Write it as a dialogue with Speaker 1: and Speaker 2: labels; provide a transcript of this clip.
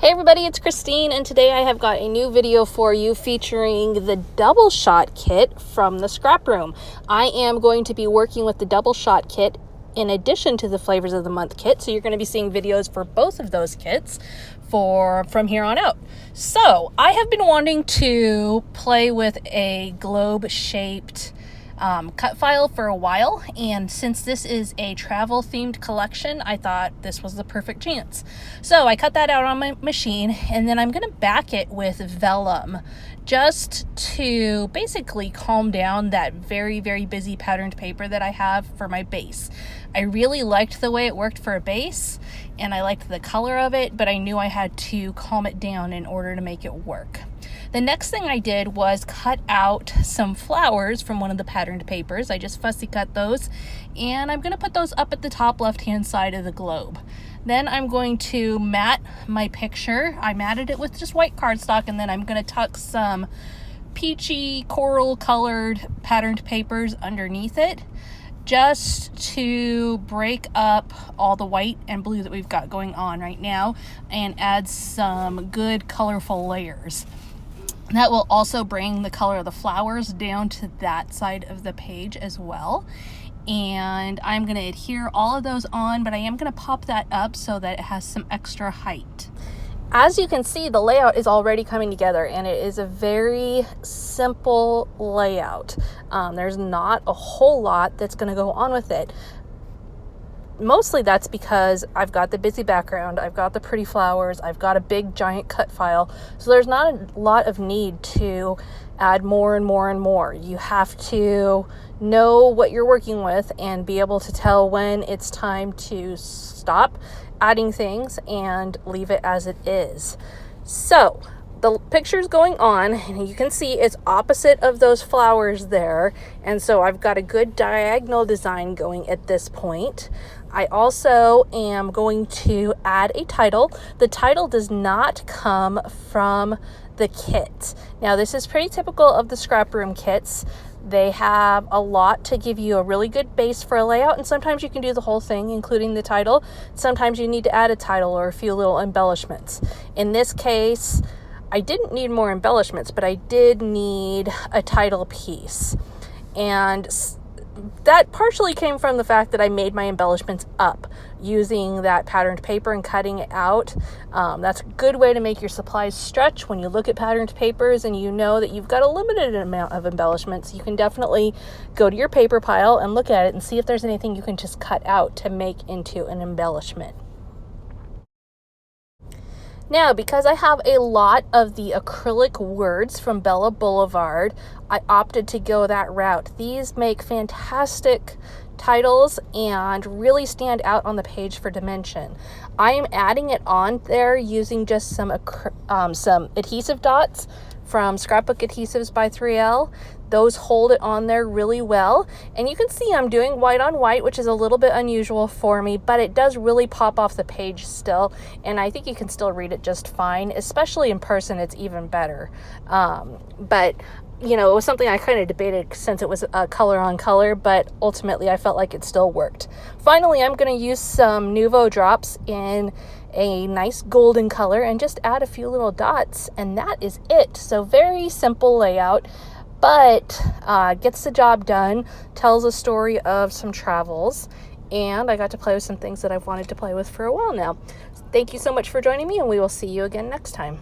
Speaker 1: Hey everybody, it's Christine, and today I have got a new video for you featuring the double shot kit from the ScrapRoom. I am going to be working with the double shot kit in addition to the Flavors of the Month kit, so you're going to be seeing videos for both of those kits from here on out. So I have been wanting to play with a globe shaped cut file for a while, and since this is a travel themed collection, I thought this was the perfect chance. So I cut that out on my machine, and then I'm going to back it with vellum just to basically calm down that very busy patterned paper that I have for my base. I really liked the way it worked for a base, and I liked the color of it, but I knew I had to calm it down in order to make it work. The next thing I did was cut out some flowers from one of the patterned papers. I just fussy cut those, and I'm going to put those up at the top left-hand side of the globe. Then I'm going to mat my picture. I matted it with just white cardstock, and then I'm going to tuck some peachy coral colored patterned papers underneath it, just to break up all the white and blue that we've got going on right now and add some good colorful layers. That will also bring the color of the flowers down to that side of the page as well. And I'm going to adhere all of those on, but I am going to pop that up so that it has some extra height. As you can see, the layout is already coming together, and it is a very simple layout. There's not a whole lot that's going to go on with it. Mostly that's because I've got the busy background, I've got the pretty flowers, I've got a big giant cut file, so there's not a lot of need to add more and more and more. You have to know what you're working with and be able to tell when it's time to stop adding things and leave it as it is. So the picture's going on, and you can see it's opposite of those flowers there, and so I've got a good diagonal design going at this point. I also am going to add a title. The title does not come from the kit. Now, this is pretty typical of the ScrapRoom kits. They have a lot to give you a really good base for a layout, and sometimes you can do the whole thing, including the title. Sometimes you need to add a title or a few little embellishments. In this case, I didn't need more embellishments, but I did need a title piece. And that partially came from the fact that I made my embellishments up using that patterned paper and cutting it out. That's a good way to make your supplies stretch. When you look at patterned papers and you know that you've got a limited amount of embellishments, you can definitely go to your paper pile and look at it and see if there's anything you can just cut out to make into an embellishment. Now, because I have a lot of the acrylic words from Bella Boulevard, I opted to go that route. These make fantastic titles and really stand out on the page for dimension. I am adding it on there using just some adhesive dots from Scrapbook Adhesives by 3L. Those hold it on there really well, and you can see I'm doing white on white, which is a little bit unusual for me, but it does really pop off the page still, and I think you can still read it just fine. Especially in person, it's even better. But you know, it was something I kind of debated since it was color on color, but ultimately I felt like it still worked. Finally, I'm going to use some Nuvo drops in a nice golden color and just add a few little dots, and that is it. So very simple layout, but gets the job done, tells a story of some travels, and I got to play with some things that I've wanted to play with for a while now. Thank you so much for joining me, and we will see you again next time.